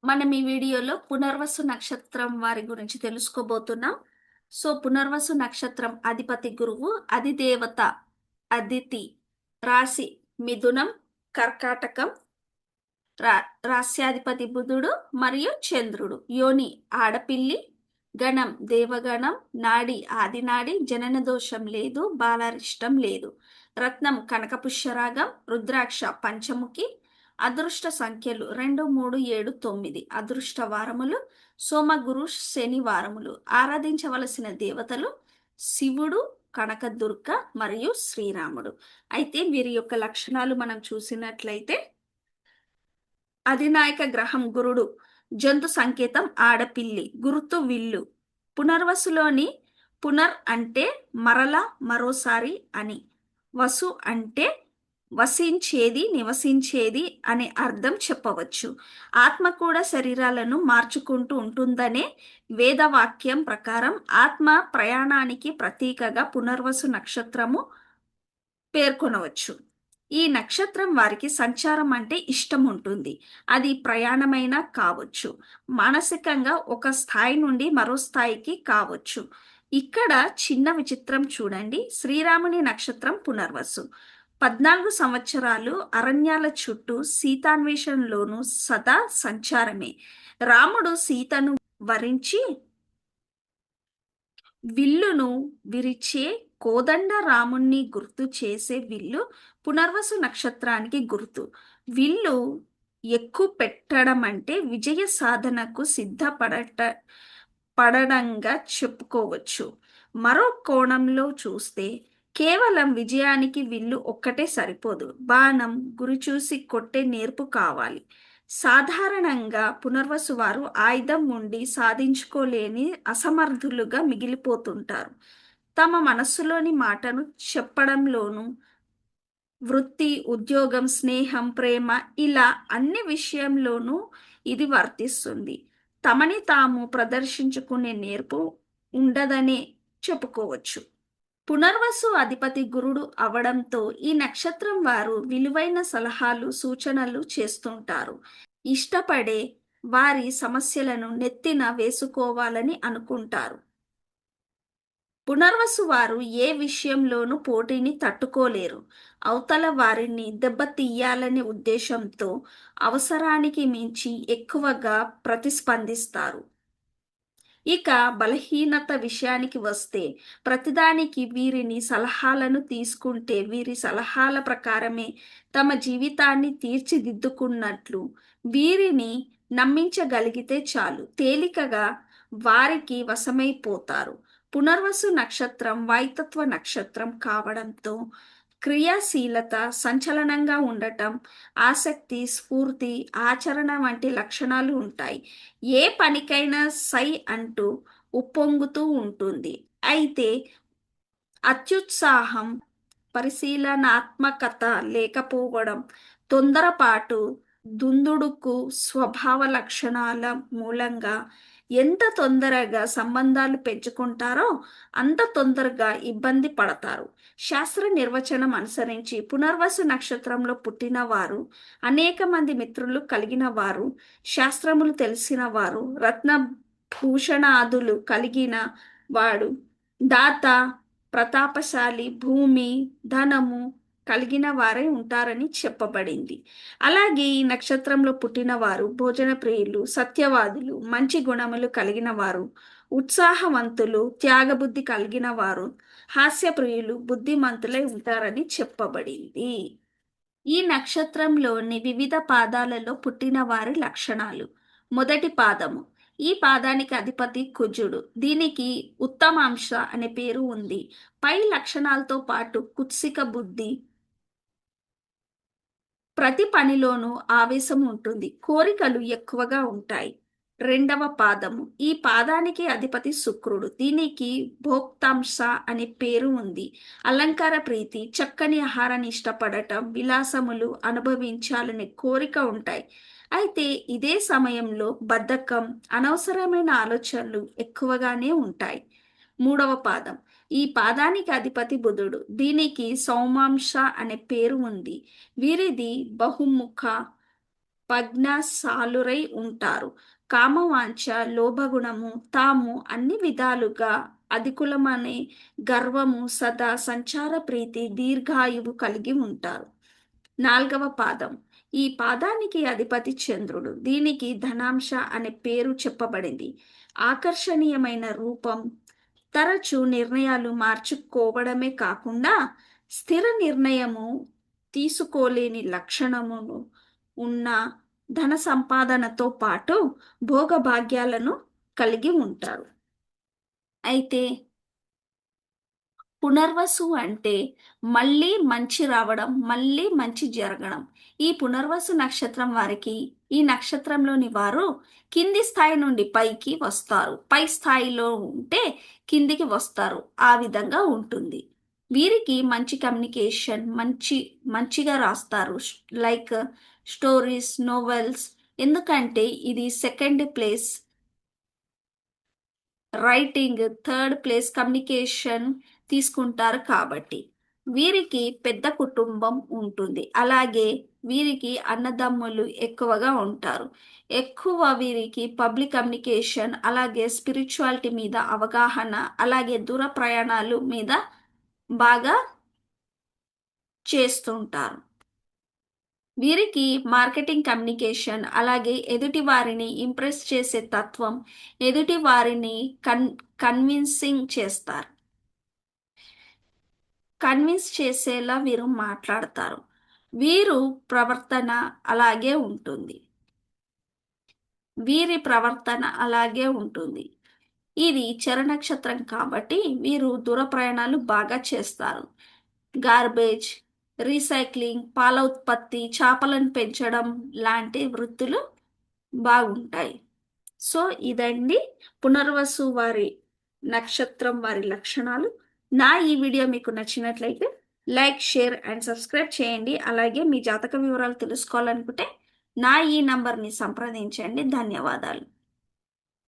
మనం ఈ వీడియోలో పునర్వసు నక్షత్రం వారి గురించి తెలుసుకోబోతున్నాం. పునర్వసు నక్షత్రం అధిపతి గురువు, అధిదేవత అదితి, రాశి మిథునం, కర్కాటకం, రాస్యాధిపతి బుధుడు మరియు చంద్రుడు, యోని ఆడపిల్లి, గణం దేవగణం, నాడి ఆదినాడి, జనన దోషం లేదు, బాలారిష్టం లేదు, రత్నం కనకపుష్యరాగం, రుద్రాక్ష పంచముఖి, అదృష్ట సంఖ్యలు 2, 3, 7, 9, అదృష్ట వారములు సోమ గురు శని వారములు, ఆరాధించవలసిన దేవతలు శివుడు, కనకదుర్గ మరియు శ్రీరాముడు. అయితే వీరి యొక్క లక్షణాలు మనం చూసినట్లయితే అధినాయక గ్రహం గురుడు, జంతు సంకేతం ఆడపిల్లి, గుర్తు విల్లు. పునర్వసులోని పునర్ అంటే మరల, మరోసారి అని, వసు అంటే వసించేది, నివసించేది అనే అర్థం చెప్పవచ్చు. ఆత్మ కూడా శరీరాలను మార్చుకుంటూ ఉంటుందనే వేదవాక్యం ప్రకారం ఆత్మ ప్రయాణానికి ప్రతీకగా పునర్వసు నక్షత్రము పేర్కొనవచ్చు. ఈ నక్షత్రం వారికి సంచారం అంటే ఇష్టం ఉంటుంది. అది ప్రయాణమైనా కావచ్చు, మానసికంగా ఒక స్థాయి నుండి మరో స్థాయికి కావచ్చు. ఇక్కడ చిన్న విచిత్రం చూడండి. శ్రీరాముని నక్షత్రం పునర్వసు. 14 సంవత్సరాలు అరణ్యాల చుట్టూ సీతాన్వేషణలోనూ సదా సంచారమే. రాముడు సీతను వరించి విల్లును విరిచే కోదండ రాముణ్ణి గుర్తు చేసే విల్లు పునర్వసు నక్షత్రానికి గుర్తు. విల్లు ఎక్కువ పెట్టడం అంటే విజయ సాధనకు పడడంగా చెప్పుకోవచ్చు. మరో కోణంలో చూస్తే కేవలం విజయానికి విల్లు ఒక్కటే సరిపోదు, బాణం గురి చూసి కొట్టే నేర్పు కావాలి. సాధారణంగా పునర్వసు వారు ఆయుధం ఉండి సాధించుకోలేని అసమర్థులుగా మిగిలిపోతుంటారు. తమ మనస్సులోని మాటను చెప్పడంలోనూ, వృత్తి, ఉద్యోగం, స్నేహం, ప్రేమ ఇలా అన్ని విషయంలోనూ ఇది వర్తిస్తుంది. తమని తాము ప్రదర్శించుకునే నేర్పు ఉండదనే చెప్పుకోవచ్చు. పునర్వసు అధిపతి గురుడు అవడంతో ఈ నక్షత్రం వారు విలువైన సలహాలు, సూచనలు చేస్తుంటారు. ఇష్టపడే వారి సమస్యలను నెత్తిన వేసుకోవాలని అనుకుంటారు. పునర్వసు వారు ఏ విషయంలోనూ పోటీని తట్టుకోలేరు. అవతల వారిని దెబ్బతీయాలనే ఉద్దేశంతో అవసరానికి మించి ఎక్కువగా ప్రతిస్పందిస్తారు. ఇక బలహీనత విషయానికి వస్తే ప్రతిదానికి వీరిని సలహాలను తీసుకుంటే వీరి సలహాల ప్రకారమే తమ జీవితాన్ని తీర్చిదిద్దుకున్నట్లు వీరిని నమ్మించగలిగితే చాలు, తేలికగా వారికి వశమైపోతారు. పునర్వసు నక్షత్రం వాయుతత్వ నక్షత్రం కావడంతో క్రియాశీలత, సంచలనంగా ఉండటం, ఆసక్తి, స్ఫూర్తి, ఆచరణ వంటి లక్షణాలు ఉంటాయి. ఏ పనికైనా సై అంటూ ఉప్పొంగుతూ ఉంటుంది. అయితే అత్యుత్సాహం, పరిశీలనాత్మకత లేకపోవడం, తొందరపాటు, దుందుడుకు స్వభావ లక్షణాల మూలంగా ఎంత తొందరగా సంబంధాలు పెంచుకుంటారో అంత తొందరగా ఇబ్బంది పడతారు. శాస్త్ర నిర్వచనం అనుసరించి పునర్వసు నక్షత్రంలో పుట్టిన వారు అనేక మంది మిత్రులు కలిగిన వారు, శాస్త్రములు తెలిసిన వారు, రత్న భూషణాదులు కలిగిన వాడు, దాత, ప్రతాపశాలి, భూమి, ధనము కలిగిన వారే ఉంటారని చెప్పబడింది. అలాగే ఈ నక్షత్రంలో పుట్టిన వారు భోజన ప్రియులు, సత్యవాదులు, మంచి గుణములు కలిగిన వారు, ఉత్సాహవంతులు, త్యాగబుద్ధి కలిగిన వారు, హాస్యప్రియులు, బుద్ధిమంతులై ఉంటారని చెప్పబడింది. ఈ నక్షత్రంలోని వివిధ పాదాలలో పుట్టిన వారి లక్షణాలు. మొదటి పాదము. ఈ పాదానికి అధిపతి కుజుడు. దీనికి ఉత్తమాంశ అనే పేరు ఉంది. పై లక్షణాలతో పాటు కుత్సిక బుద్ధి, ప్రతి పనిలోనూ ఆవేశం ఉంటుంది, కోరికలు ఎక్కువగా ఉంటాయి. రెండవ పాదము. ఈ పాదానికి అధిపతి శుక్రుడు. దీనికి భోక్తాంశ అనే పేరు ఉంది. అలంకార ప్రీతి, చక్కని ఆహారాన్ని ఇష్టపడటం, విలాసములు అనుభవించాలనే కోరిక ఉంటాయి. అయితే ఇదే సమయంలో బద్ధకం, అనవసరమైన ఆలోచనలు ఎక్కువగానే ఉంటాయి. మూడవ పాదం. ఈ పాదానికి అధిపతి బుధుడు. దీనికి సౌమాంశ అనే పేరు ఉంది. వీరిది బహుముఖ పజ్ఞాశాలురై ఉంటారు. కామవాంఛ, లోభగుణము, తాము అన్ని విధాలుగా అధికులమనే గర్వము, సదా సంచార ప్రీతి, దీర్ఘాయువు కలిగి ఉంటారు. 4వ పాదం. ఈ పాదానికి అధిపతి చంద్రుడు. దీనికి ధనాంశ అనే పేరు చెప్పబడింది. ఆకర్షణీయమైన రూపం, తరచు నిర్ణయాలు మార్చుకోవడమే కాకుండా స్థిర నిర్ణయము తీసుకోలేని లక్షణములు ఉన్న ధన సంపాదనతో పాటు భోగభాగ్యాలను కలిగి ఉంటారు. అయితే పునర్వసు అంటే మళ్ళీ మంచి రావడం, మళ్ళీ మంచి జరగడం. ఈ పునర్వసు నక్షత్రం వారికి, ఈ నక్షత్రంలోని వారు కింది స్థాయి నుండి పైకి వస్తారు, పై స్థాయిలో ఉంటే కిందికి వస్తారు, ఆ విధంగా ఉంటుంది. వీరికి మంచి కమ్యూనికేషన్, మంచిగా రాస్తారు, లైక్ స్టోరీస్, నోవెల్స్. ఎందుకంటే ఇది second place writing, third place communication తీసుకుంటారు కాబట్టి. వీరికి పెద్ద కుటుంబం ఉంటుంది. అలాగే వీరికి అన్నదమ్ములు ఎక్కువగా ఉంటారు. ఎక్కువ వీరికి పబ్లిక్ కమ్యూనికేషన్, అలాగే స్పిరిచువాలిటీ మీద అవగాహన, అలాగే దూర ప్రయాణాలు మీద బాగా చేస్తుంటారు. వీరికి మార్కెటింగ్ కమ్యూనికేషన్, అలాగే ఎదుటి వారిని ఇంప్రెస్ చేసే తత్వం, ఎదుటి వారిని కన్విన్సింగ్ చేస్తారు, కన్విన్స్ చేసేలా వీరు మాట్లాడతారు. వీరు ప్రవర్తన అలాగే ఉంటుంది. వీరి ప్రవర్తన అలాగే ఉంటుంది. ఇది చరనక్షత్రం కాబట్టి వీరు దూర ప్రయాణాలు బాగా చేస్తారు. గార్బేజ్, రీసైక్లింగ్, పాల ఉత్పత్తి, చేపలను పెంచడం లాంటి వృత్తులు బాగుంటాయి. సో ఇదండి పునర్వసు వారి నక్షత్రం వారి లక్షణాలు. నా ఈ వీడియో మీకు నచ్చినట్లయితే లైక్, షేర్ అండ్ సబ్స్క్రైబ్ చేయండి. అలాగే మీ జాతక వివరాలు తెలుసుకోవాలనుకుంటే నా ఈ నంబర్ని సంప్రదించండి. ధన్యవాదాలు.